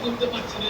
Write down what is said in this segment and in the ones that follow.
করতে পারছি না।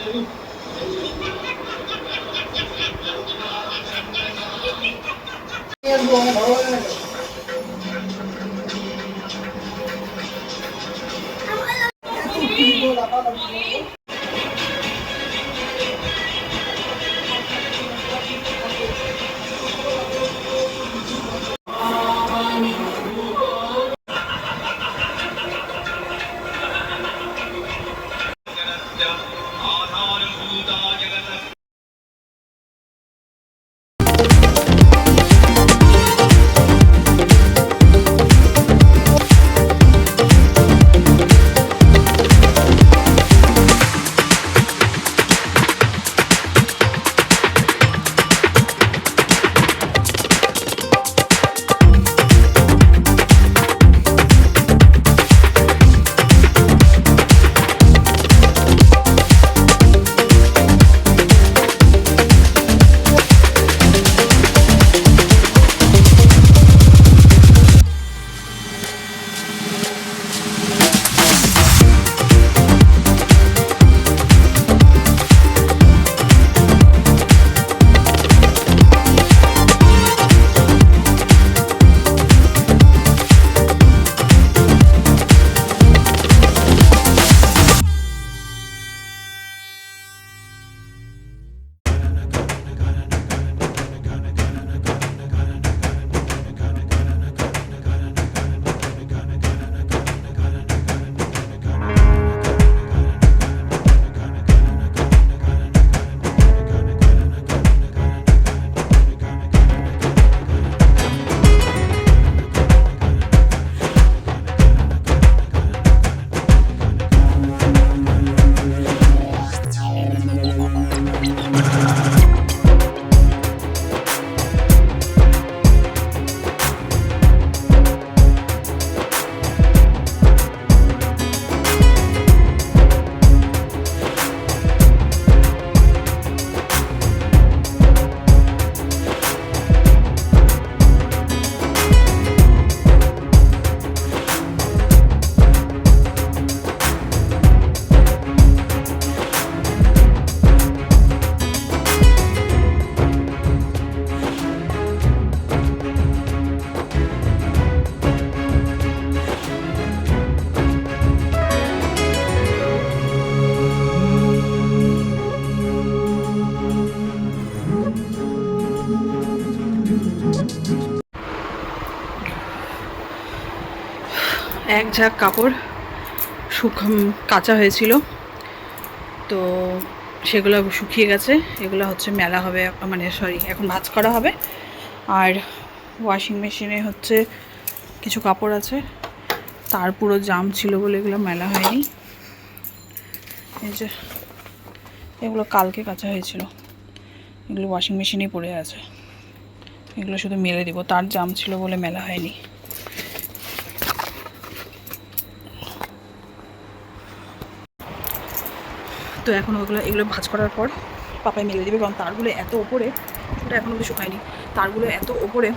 এক ঝাঁক কাপড় কাঁচা হয়েছিল, তো সেগুলো শুকিয়ে গেছে। এগুলো হচ্ছে মেলা হবে, মানে সরি এখন ভাঁজ করা হবে। আর ওয়াশিং মেশিনে হচ্ছে কিছু কাপড় আছে, তার পুরো জাম ছিল বলে এগুলো মেলা হয়নি। এই যে এগুলো কালকে কাঁচা হয়েছিল, এগুলো ওয়াশিং মেশিনেই পড়ে আছে। এগুলো শুধু মেলে দিব, তার জাম ছিল বলে মেলা হয়নি। তো এখন এগুলো ভাঁজ করার পর পাপায় মেলে দেবে, কারণ তারগুলো এত ওপরে, ওটা এখনও অবধি শুকায়নি, তারগুলো এত ওপরে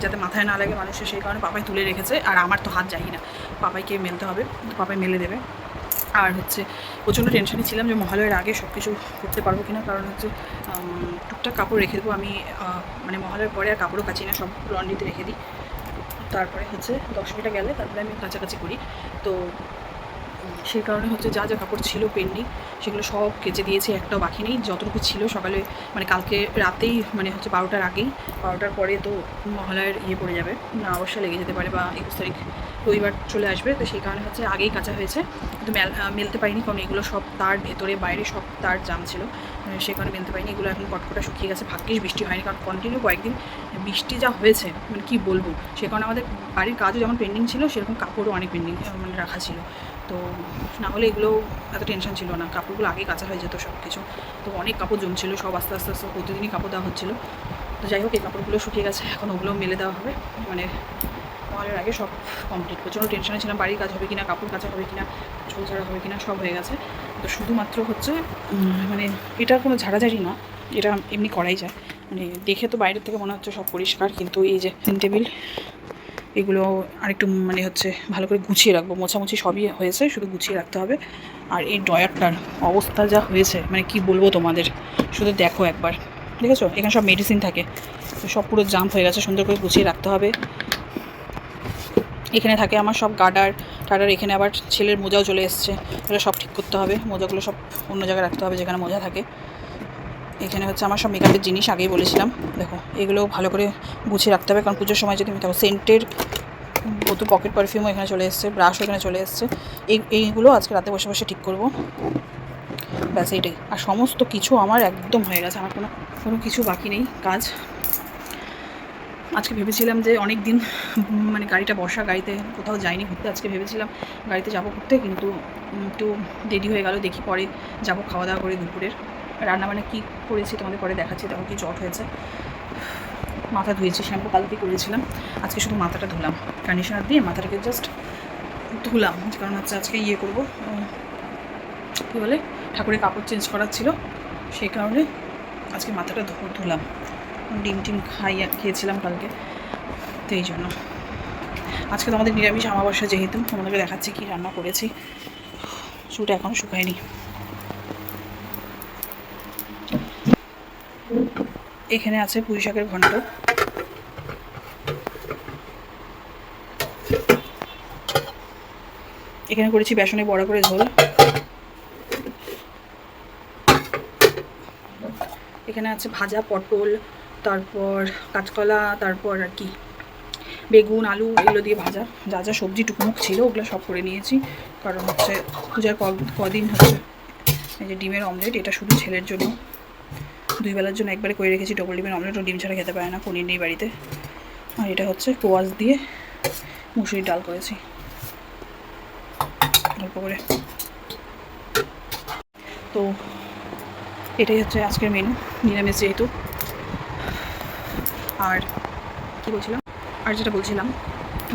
যাতে মাথায় না লাগে মানুষের, সেই কারণে পাপাই তুলে রেখেছে। আর আমার তো হাত যাই না, পাপাইকে মেলতে হবে, তো পাপাই মেলে দেবে। আর হচ্ছে প্রচণ্ড টেনশনে ছিলাম যে মহালয়ের আগে সব কিছু করতে পারবো কিনা, কারণ হচ্ছে টুকটাক কাপড় রেখে দেবো আমি, মানে মহালয়ের পরে আর কাপড়ও কাচি না, সব লন্ড্রিতে রেখে দিই। তারপরে হচ্ছে দশমীটা গেলে তারপরে আমি কাছাকাছি করি। তো সেই কারণে হচ্ছে যা যা কাপড় ছিল পেন্ডিং সেগুলো সব কেচে দিয়েছি, একটাও বাকি নেই। যতটুকু ছিল সকালে, মানে কালকে রাতেই, মানে হচ্ছে 12টার আগেই, 12টার পরে তো মহালয়ের পড়ে যাবে, না অবশ্যই লেগে যেতে পারে, বা 21 তারিখ রবিবার চলে আসবে। তো সেই কারণে হচ্ছে আগেই কাঁচা হয়েছে, কিন্তু মেলতে পারিনি, কারণ এগুলো সব তার ভেতরে বাইরে সব তার জাম ছিল, সেই কারণে মেলতে পারিনি। এগুলো এখন কটকটা শুকিয়ে গেছে, ভাগ্যিস বৃষ্টি হয়নি, কারণ কন্টিনিউ কয়েকদিন বৃষ্টি যা হয়েছে মানে কী বলবো। সে কারণে আমাদের বাড়ির কাজও যেমন পেন্ডিং ছিল, সেরকম কাপড়ও অনেক পেন্ডিং মানে রাখা ছিল। তো না হলে এগুলো এত টেনশন ছিল না, কাপড়গুলো আগেই কাঁচা হয়ে যেত সব কিছু। তো অনেক কাপড় জমছিল, সব আস্তে আস্তে আস্তে প্রতিদিনই কাপড় দেওয়া হচ্ছিলো। তো যাই হোক, এই কাপড়গুলো শুকিয়ে গেছে, এখন ওগুলো মেলে দেওয়া হবে, মানে মহলের আগে সব কমপ্লিট। প্রচণ্ড টেনশনে ছিলাম বাড়ির কাজ হবে কিনা, কাপড় কাচা হবে কিনা, ঝোল ঝাড়া হবে কিনা, সব হয়ে গেছে। তো শুধুমাত্র হচ্ছে মানে এটা কোনো ঝাড়াঝাড়ি না, এটা এমনি করাই যায়। মানে দেখে তো বাইরের থেকে মনে হচ্ছে সব পরিষ্কার, কিন্তু এই যে টেবিল এগুলো আরেকটু মানে হচ্ছে ভালো করে গুছিয়ে রাখবো। মোছামুছি সবই হয়েছে, শুধু গুছিয়ে রাখতে হবে। আর এই ড্রয়ারটার অবস্থা যা হয়েছে মানে কি বলবো তোমাদের, শুধু দেখো একবার। দেখেছো এখানে সব মেডিসিন থাকে, তো সব পুরো জাম্প হয়ে গেছে, সুন্দর করে গুছিয়ে রাখতে হবে। এখানে থাকে আমার সব গার্ডার টাডার, এখানে আবার ছেলের মোজাও চলে এসছে, এটা সব ঠিক করতে হবে। মোজাগুলো সব অন্য জায়গায় রাখতে হবে যেখানে মোজা থাকে। এখানে হচ্ছে আমার সব মেকআপের জিনিস, আগেই বলেছিলাম। দেখো এগুলো ভালো করে গুছিয়ে রাখতে হবে, কারণ পুজোর সময় যদি দেখো সেন্টের বোতল, পকেট পারফিউমও এখানে চলে এসছে, ব্রাশও এখানে চলে এসছে। এইগুলো আজকে রাতে বসে বসে ঠিক করব, ব্যাস এইটাই। আর সমস্ত কিছু আমার একদম হয়ে গেছে, আমার কোনো কিছু বাকি নেই কাজ। আজকে ভেবেছিলাম যে অনেক দিন মানে গাড়িটা বসা, গাড়িতে কোথাও যাইনি ঘুরতে, আজকে ভেবেছিলাম গাড়িতে যাবো ঘুরতে, কিন্তু একটু দেরি হয়ে গেল। দেখি পরে যাবো খাওয়া দাওয়া করে দুপুরের। রান্নাবান্না কী করেছি তোমাদের পরে দেখাচ্ছি। দেখো কি জট হয়েছে, মাথা ধুয়েছি, শ্যাম্পু কালকে করেছিলাম, আজকে শুধু মাথাটা ধুলাম কন্ডিশনার দিয়ে, মাথাটাকে জাস্ট ধুলাম। কারণ হচ্ছে আজকে ইয়ে করবো, কী বলে, ঠাকুরের কাপড় চেঞ্জ করার ছিল, সেই কারণে আজকে মাথাটা ধুলাম। ডিম টিম খেয়েছিলাম কালকে, তো এই জন্য আজকে তো আমাদের নিরামিষ অমাবস্যা, যেহেতু তোমাদেরকে দেখাচ্ছি কি রান্না করেছি। চুলটা এখনও শুকায়নি। এখানে আছে পুঁই শাকের ঘন্ট, এখানে করেছি বেসনে বড়া করে ঝোল, এখানে আছে ভাজা পটল, তারপর কাঁচকলা, তারপর আর কি বেগুন আলু এগুলো দিয়ে ভাজা। যা যা সবজি টুকমুক ছিল ওগুলো সব করে নিয়েছি, কারণ হচ্ছে পূজার কদিন হচ্ছে। এই যে ডিমের অমলেট, এটা শুধু ছেলের জন্য, 2 বেলার জন্য একবারে করে রেখেছি। ডবল ডিমের অমলেট, ও ডিম ছাড়া খেতে পারে না, পনির নেই বাড়িতে। আর এটা হচ্ছে কোয়াশ দিয়ে মুসুরির ডাল করেছি অল্প করে। তো এটাই হচ্ছে আজকের মেনু, নিরামিষ যেহেতু। আর কি বলছিলাম, আর যেটা বলছিলাম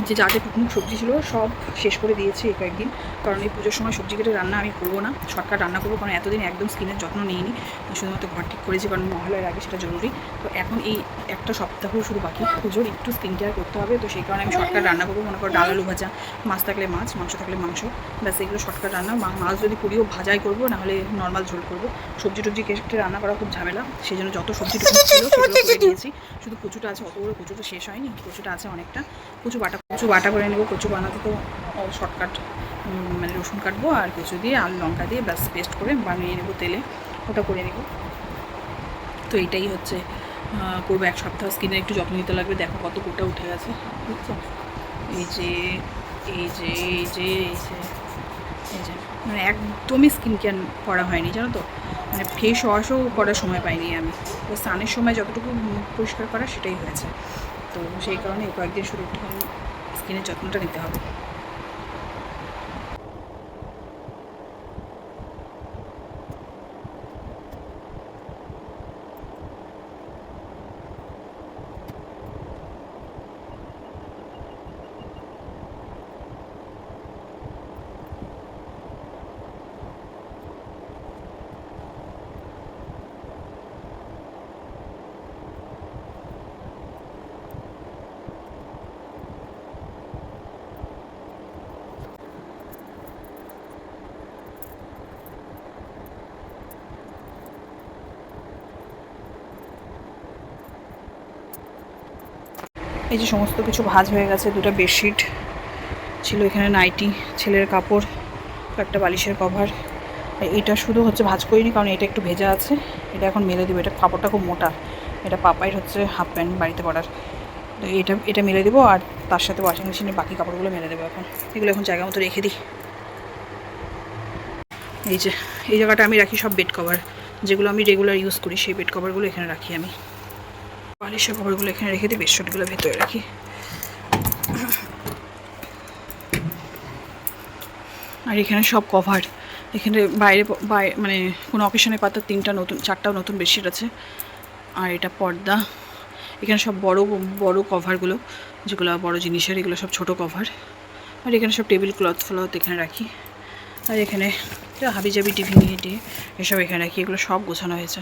যে যা যা টুকমুক সবজি ছিল সব শেষ করে দিয়েছি এই কয়েকদিন, কারণ এই পুজোর সময় সবজি কেটে রান্না আমি করবো না, শর্টকাট রান্না করবো। কারণ এতদিন একদম স্কিনের যত্ন নিইনি, শুধুমাত্র ঘর ঠিক করেছি, কারণ মহালয়ার আগে সেটা জরুরি। তো এখন এই একটা সপ্তাহ শুধু বাকি পুজোর, একটু স্কিন কেয়ার করতে হবে, তো সেই কারণে আমি শর্টকাট রান্না করবো। মনে করো ডাল আলু ভাজা, মাছ থাকলে মাছ, মাংস থাকলে মাংস, ব্যাস এগুলো শর্টকাট রান্না। মাছ যদি পুরিও ভাজাই করবো, নাহলে নর্মাল ঝোল করবো। সবজি টবজি কেটে রান্না করা খুব ঝামেলা, সেই জন্য যত সবজি টুকু ছিল সেগুলো করে নিয়েছি। শুধু কচুটা আছে, অত বড় কচু তো শেষ হয়নি, কচুটা আছে অনেকটা। কচু বাটা করে নেবো। কচু বানাতে তো শর্টকাট, মানে রসুন কাটবো আর কচু দিয়ে আলু লঙ্কা দিয়ে ব্যাস পেস্ট করে বানিয়ে নেবো তেলে, ওটা করে নেব। তো এইটাই হচ্ছে করবো। এক সপ্তাহ স্কিনের একটু যত্ন নিতে লাগবে। দেখো কত গোটা উঠে গেছে, বুঝছো? এই যে এই যে এই যে এই যে এই যে মানে একদমই স্কিন কেয়ার করা হয়নি, জানো তো। মানে ফেস ওয়াশও করার সময় পাইনি আমি, তো স্নানের সময় যতটুকু পরিষ্কার করা সেটাই হয়েছে। তো সেই কারণে কয়েকদিন শুধু একটুখানি স্কিনের যত্নটা নিতে হবে। এই যে সমস্ত কিছু ভাঁজ হয়ে গেছে। 2টা বেডশিট ছিল, এখানে নাইটি, ছেলের কাপড়, একটা বালিশের কভার। এটা শুধু হচ্ছে ভাঁজ করিনি, কারণ এটা একটু ভেজা আছে, এটা এখন মেলে দেবো। এটা কাপড়টা খুব মোটা, এটা পাপাইয়ের হচ্ছে হাফ প্যান্ট বাড়িতে পরার। তো এটা মেলে দেবো, আর তার সাথে ওয়াশিং মেশিনে বাকি কাপড়গুলো মেলে দেবো। এগুলো এখন জায়গা মতো রেখে দিই। এই জায়গাটা আমি রাখি সব বেড কভার, যেগুলো আমি রেগুলার ইউজ করি, সেই বেড কভারগুলো এখানে রাখি আমি। বালিশের কভারগুলো এখানে রেখে দিই, বেডশিটগুলো ভেতরে রাখি। আর এখানে সব কভার, এখানে বাইরে মানে কোনো অকেশনে পাতা 3টা নতুন 4টাও নতুন বেডশিট আছে। আর এটা পর্দা, এখানে সব বড় বড় কভারগুলো, যেগুলো বড় জিনিসের, এগুলো সব ছোট কভার। আর এখানে সব টেবিল ক্লথ ফ্লথ এখানে রাখি। আর এখানে হাবিজাবি টিফিন নিয়ে এসব এখানে রাখি। এগুলো সব গোছানো হয়েছে।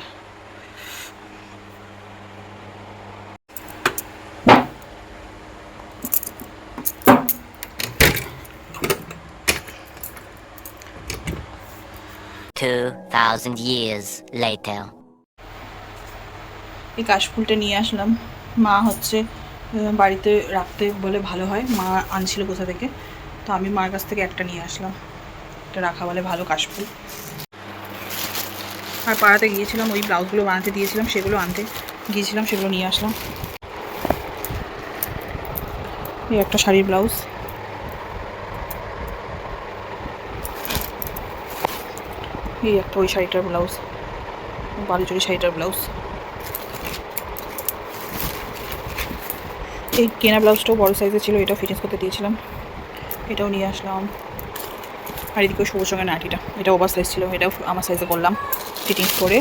2,000 years later. এই কাশফুলটা নিয়ে আসলাম। মা হচ্ছে বাড়িতে রাখতে বলে ভালো হয়, মা আনছিল কোথা থেকে, তো আমি মার কাছ থেকে একটা নিয়ে আসলাম। এটা রাখা বলে ভালো কাশফুল। আর পাড়াতে গিয়েছিলাম, ওই ব্লাউজগুলো বানাতে দিয়েছিলাম, সেগুলো আনতে গিয়েছিলাম, সেগুলো নিয়ে আসলাম। এই একটা শাড়ির ব্লাউজ, এই একটা ওই শাড়িটার ব্লাউজ, বালুচুরি শাড়িটার ব্লাউজ। এই কেনা ব্লাউজটাও বড় সাইজের ছিল, এটাও ফিটিংস করতে দিয়েছিলাম, এটাও নিয়ে আসলাম। আর এদিকেও সবুজ রঙের নাটিটা, এটা ওভার সাইজ ছিল, এটাও আমার সাইজে করলাম ফিটিংস করে।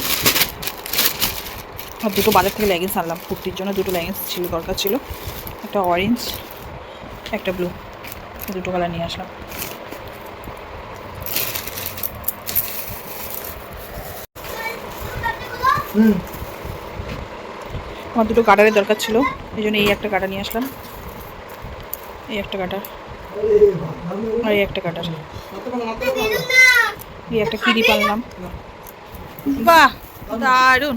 আর দুটো বাজার থেকে লেগিংস আনলাম, কুর্তির জন্য দুটো লেগিংস ছিল, দরকার ছিল, একটা অরেঞ্জ একটা ব্লু, দুটো কালার নিয়ে আসলাম। আমার দুটো কাটারের দরকার ছিল, এই জন্য এই একটা কাটা নিয়ে আসলাম, এই একটা কাটার, আর এই একটা কাটার, এই একটা কিরিপ আনলাম। বাহ দারুন,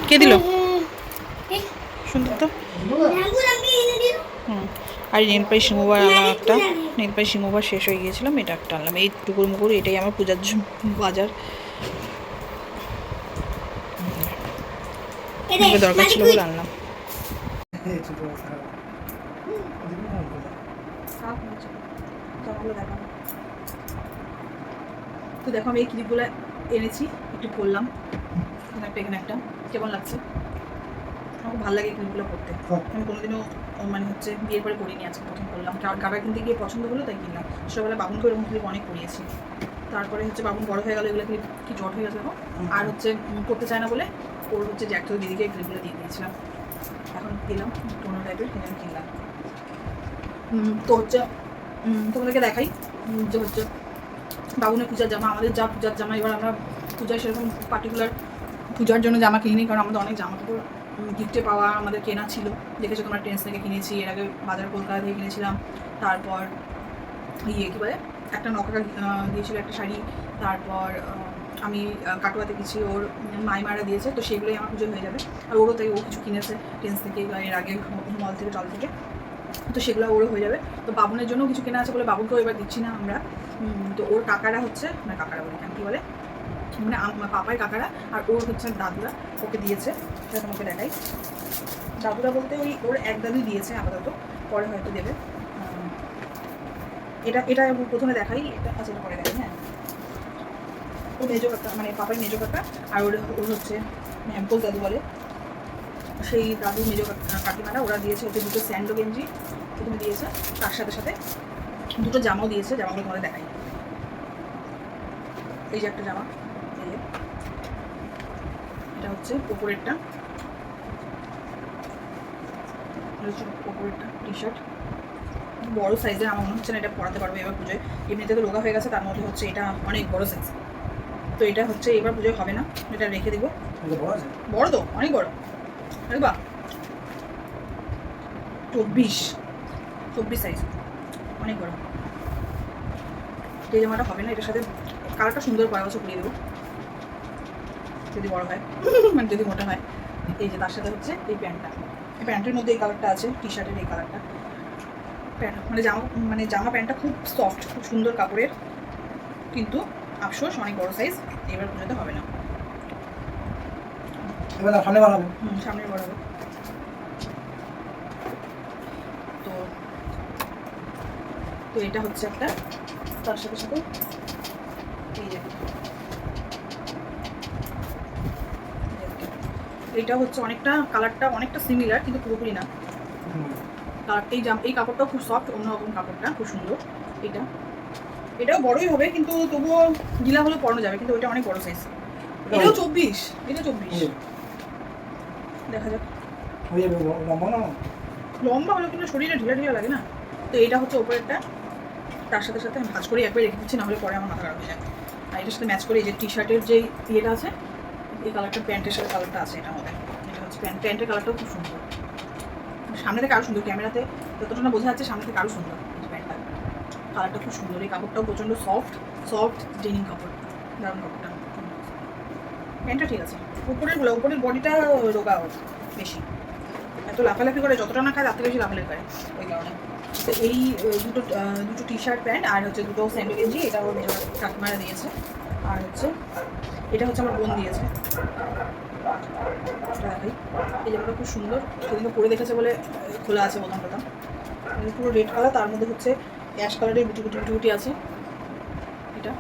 কে দিল? সুন্দর তো। আর নেল পালিশ রিমুভার আনলাম একটা, নেল পালিশ রিমুভার শেষ হয়ে গিয়েছিলাম, এটা একটা আনলাম। এই টুকুর মুকুর, এটাই আমার পূজার বাজার, দরকার ছিল বলে আনলাম। তো দেখো আমি এই ক্লিপগুলো এনেছি, একটু পরলাম, এখানে একটা কেমন লাগছে? আমার ভালো লাগে ক্লিপগুলো পরতে। আমি কোনোদিনও মানে হচ্ছে বিয়ের পরে পরিনি, আজকে প্রথম করলাম। কাবার কিনতে গিয়ে পছন্দ হলো তাই কিনলাম। ছোটোবেলা বাবুনকে এরকম ক্লিপ অনেক পরিয়েছি, তারপরে হচ্ছে বাবুন বড় হয়ে গেলো, এগুলো ক্লিপ কি জট হয়ে গেছে এখন, আর হচ্ছে করতে চায় না বলে ওর হচ্ছে জ্যাক থেকে দিদিকে ক্লিপগুলো দিয়ে দিয়েছিলাম। এখন দিলাম টোনো টাইপের, এখানে কিনলাম। তো হচ্ছে তোমাদেরকে দেখাই যে হচ্ছে বাবুনের পূজার জামা, আমাদের যা পূজার জামা, এবার আমরা পূজায় সেরকম পার্টিকুলার পূজার জন্য জামা কিনি, কারণ আমাদের অনেক জামা কাপড় গিফটে পাওয়া আমাদের কেনা ছিল। দেখেছো তোমরা, ট্রেন্স থেকে কিনেছি, এর আগে বাজার কলকাতা থেকে কিনেছিলাম। তারপর ইয়ে কী বলে, একটা নকরা দিয়েছিল একটা শাড়ি। তারপর আমি কাটোয়াতে গেছি, ওর মাইমারা দিয়েছে, তো সেগুলোই আমার পুজো হয়ে যাবে। আর ওরও তাই ও কিছু কিনেছে ট্রেন্স থেকে বা এর আগে মল থেকে, টল থেকে, তো সেগুলো ওরও হয়ে যাবে। তো বাবুনের জন্য কিছু কেনা আছে বলে বাবুকেও এবার দিচ্ছি না আমরা। তো ওর কাকারা হচ্ছে, মানে কাকারা বলি কেন, কী বলে, মানে পাপাই কাকারা আর ওর হচ্ছে দাদুরা ওকে দিয়েছে। সেটা তোমাকে দেখাই। দাদুরা বলতে ওই ওর এক দাদুই দিয়েছে আপাতত, পরে হয়তো দেবে। এটা এটা প্রথমে দেখাই, এটা আচ্ছা এটা পরে দেখাই। হ্যাঁ, ও মেজো কাকা, মানে পাপাই মেজো কাকা, আর ওর হচ্ছে ম্যাম্পোজ দাদু বলে, সেই দাদু মেজো কাকিমারা ওরা দিয়েছে ওকে দুটো স্যান্ডো গেঞ্জি প্রথমে দিয়েছে, তার সাথে সাথে দুটো জামাও দিয়েছে। জামাগুলো তোমাদের দেখাই। এই যে একটা জামা, এই যে এটা হচ্ছে ওপরেরটা, ওপরেরটা টি শার্ট বড় সাইজের, আমার মনে হচ্ছে না এটা পরাতে পারবো এবার পুজোয়। এমনিতে তো রোগা হয়ে গেছে, তার মধ্যে হচ্ছে এটা অনেক বড় সাইজ, তো এটা হচ্ছে এবার পুজোয় হবে না, এটা রেখে দেবো। বড় তো, অনেক বড়, দেখবা 24 সাইজ, অনেক বড়। এই জামাটা হবে না, এটার সাথে কালারটা সুন্দর, পরের বছর পরিয়ে দেবো যদি বড় হয়, মানে যদি মোটা হয়। এই যে তার সাথে হচ্ছে এই প্যান্টটা, এই প্যান্টের মধ্যে এই কালারটা আছে, টি শার্টের এই কালারটা। প্যান্ট মানে জামা প্যান্টটা খুব সফট, খুব সুন্দর কাপড়ের, কিন্তু আফসোস অনেক বড় সাইজ, এবার পুজোতে হবে না, সামনে বাড়াবো। সামনে বাড়াবো। তো তো এটা হচ্ছে একটা, তার সাথে সাথে এই যে এইটা হচ্ছে অনেকটা, কালারটা অনেকটা সিমিলার কিন্তু পুরোপুরি না। এই কাপড়টাও খুব সফট, অন্যরকম কাপড়টা খুব সুন্দর। এটাও বড়ই হবে, কিন্তু তবুও গিলা হলে পরানো যাবে, কিন্তু ওইটা অনেক বড় সাইজ। এটাও 24, এটা 24। দেখা যাক। ওই যে লম্বা না লম্বা হলে কিন্তু শরীরে ঢিলা ঢিলা লাগে না। তো এইটা হচ্ছে ওপরেরটা, তার সাথে সাথে আমি ভাঁজ করে একবার রেখে দিচ্ছি, নাহলে পরে আমার মাথা খারাপ হয়ে যায়। আর এটার সাথে ম্যাচ করে এই যে টি শার্টের যেই ইয়েটা আছে, এই কালারটা প্যান্টের সাথে কালারটা আছে এটার মধ্যে। এটা হচ্ছে প্যান্টের কালারটাও খুব সুন্দর, সামনে থেকে আরও সুন্দর, ক্যামেরাতে যতটা না বোঝা যাচ্ছে সামনে থেকে আরও সুন্দর। প্যান্টটা কালারটা খুব সুন্দর, এই কাপড়টাও প্রচণ্ড সফট ডেনিম কাপড়, দারুণ কাপড়টা। প্যান্টটা ঠিক আছে, উপরের বডিটা রোগা বেশি, এত লাফালাফি করে, যতটা না খায় তার থেকে বেশি লাফালাফি করে, ওই কারণে। তো এই দুটো টি শার্ট প্যান্ট আর হচ্ছে দুটো স্যান্ডেল গেঞ্জি, এটা ওর কাকিমারা দিয়েছে। আর হচ্ছে এটা হচ্ছে আমার বোন দিয়েছে, এটা দেখাই। এই জামাটা খুব সুন্দর, সেদিনকে পরে দেখেছে বলে খোলা আছে বোতাম টোতাম। পুরো রেড কালার, তার মধ্যে হচ্ছে অ্যাশ কালারের বুটি বুটি বুটি বুটি আছে। এটা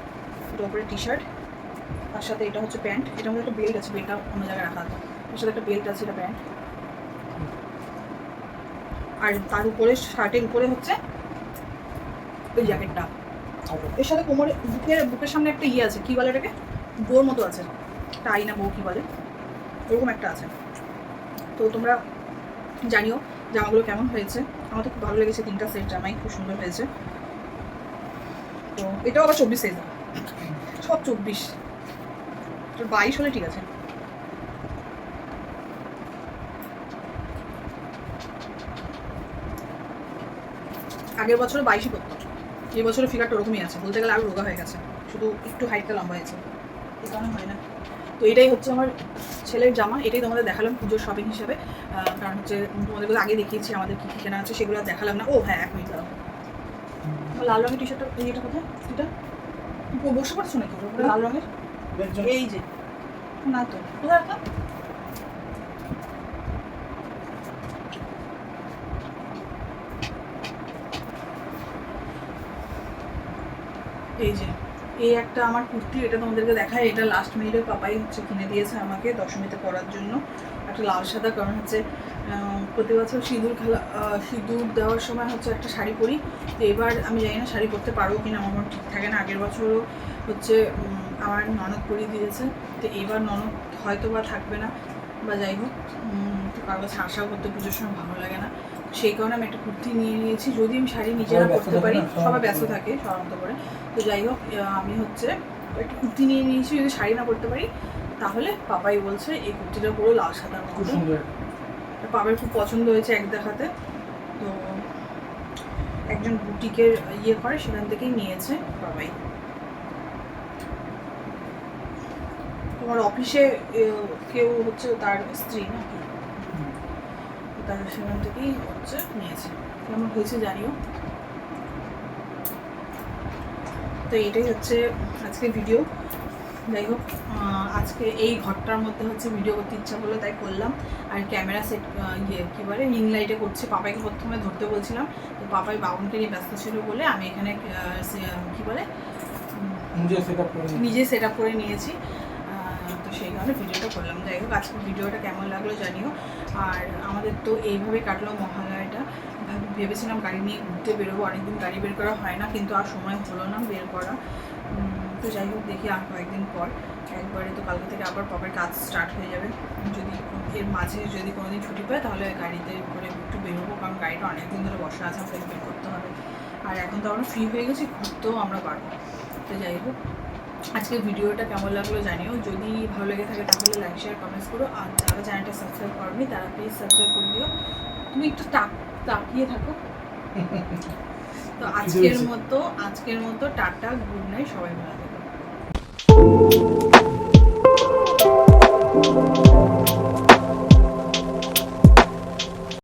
উপরে টি শার্ট, তার সাথে এটা হচ্ছে প্যান্ট, এটার মধ্যে একটা বেল্ট আছে, বেল্টটা অন্য জায়গায় রাখা আছে, এর সাথে একটা বেল্ট আছে, এটা প্যান্ট। আর তার উপরে শার্টের উপরে হচ্ছে ওই জ্যাকেটটা, এর সাথে কোমরে বুকের সামনে একটা ইয়ে আছে, কী বলে এটাকে, বোর মতো আছে, টাই না বউ কী বলে, ওরকম একটা আছে। তো তোমরা জানিও জামাগুলো কেমন হয়েছে। আমার তো খুব ভালো লেগেছে, 3টা সেট জামাই খুব সুন্দর হয়েছে। তো এটাও আবার 24 সাইজ, সব 24, 22 হলে ঠিক আছে। আগের বছরও 22ই করতো, এই বছরের ফিগারটা ওরকমই আছে, বলতে গেলে আরও রোগা হয়ে গেছে, শুধু একটু হাইটটা লম্বা হয়েছে, এই কারণে হয় না। তো এটাই হচ্ছে আমার ছেলের জামা, এটাই তোমাদের দেখালাম পুজোর শপিং হিসাবে। কারণ হচ্ছে তোমাদের আগে দেখিয়েছি আমাদের কী কী কেনা আছে, সেগুলো আর দেখালাম না। ও হ্যাঁ, 1 মিনিট দাঁড়াও, লাল রঙের টি শার্টটা, এটা কোথায়, এটা বসে পড়ছো নাকি লাল রঙের, এই যে না তো কোথায় রাখলাম, এই যে এই একটা আমার কুর্তি, এটা তোমাদেরকে দেখায়। এটা লাস্ট মিনিটে পাপাই হচ্ছে কিনে দিয়েছে আমাকে দশমীতে পরার জন্য, একটা লাল সাদা। কারণ হচ্ছে প্রতি বছর সিঁদুর দেওয়ার সময় হচ্ছে একটা শাড়ি পরি, তো এবার আমি জানি না শাড়ি পরতে পারবো কিনা, আমার ঠিক থাকে না। আগের বছরও হচ্ছে আমার ননদ পরিয়ে দিয়েছে, তো এবার ননদ হয়তো বা থাকবে না, বা যাই হোক, তো কারো কাছে আশাও করতে পুজোর সময় ভালো লাগে না, সেই কারণে আমি একটা কুর্তি নিয়ে নিয়েছি। যদি আমি শাড়ি নিজেরা পরতে পারি, সবাই ব্যস্ত থাকে সাধারণত করে, তো যাই হোক আমি হচ্ছে একটা কুর্তি নিয়ে নিয়েছি। যদি শাড়ি না পরতে পারি তাহলে পাপাই বলছে এই কুর্তিটা পুরো লাল সাদার মতো, পাপার খুব পছন্দ হয়েছে এক দেখাতে। তো একজন বুটিকের ইয়ে করে, সেখান থেকেই নিয়েছে পাপাই। তোমার অফিসে কেউ হচ্ছে তার স্ত্রী নাকি, তার সেখান থেকেই হচ্ছে নিয়েছে। কেমন হয়েছে জানিও। তো এইটাই হচ্ছে আজকে ভিডিও। যাই হোক, আজকে এই ঘরটার মধ্যে হচ্ছে ভিডিও করতে ইচ্ছা করলো তাই করলাম। আর ক্যামেরা সেট কী বলে রিং লাইটে করছি, পাপাইকে প্রথমে ধরতে বলছিলাম, তো পাপাই বাবনকে নিয়ে ব্যস্ত ছিল বলে আমি এখানে কী বলে নিজে সেট আপ করে নিয়েছি। তো সেই কারণে ভিডিওটা করলাম। যাই হোক, আজকে ভিডিওটা কেমন লাগলো জানিও। আর আমাদের তো এইভাবে কাটলো মহালয়াটা। ভেবেছিলাম গাড়ি নিয়ে ঘুরতে বেরোবো, অনেকদিন গাড়ি বের করা হয় না, কিন্তু আর সময় হলো না বের করা। তো যাই হোক, দেখি আর কয়েকদিন পর একবারে, তো কালকে থেকে আবার পাপার কাজ স্টার্ট হয়ে যাবে। যদি এর মাঝে যদি কোনোদিন ছুটি পায় তাহলে গাড়িতে করে একটু বেরোবো, কারণ গাড়িটা অনেকদিন ধরে বসা আছে, আমাকে বের করতে হবে। আর এখন তো আমরা ফ্রি হয়ে গেছি, ঘুরতেও আমরা পারবো। তো যাই হোক, আজকের ভিডিওটা কেমন লাগলো জানিও। যদি ভালো লেগে থাকে তাহলে লাইক শেয়ার কমেন্টস করো, আর যারা চ্যানেলটা সাবস্ক্রাইব করনি তারা প্লিজ সাবস্ক্রাইব করে দিও। তুমি একটু তাকিয়ে থাকো। তো আজকের মতো টাটা, গুড নাইট, সবাই ভালো থেকো।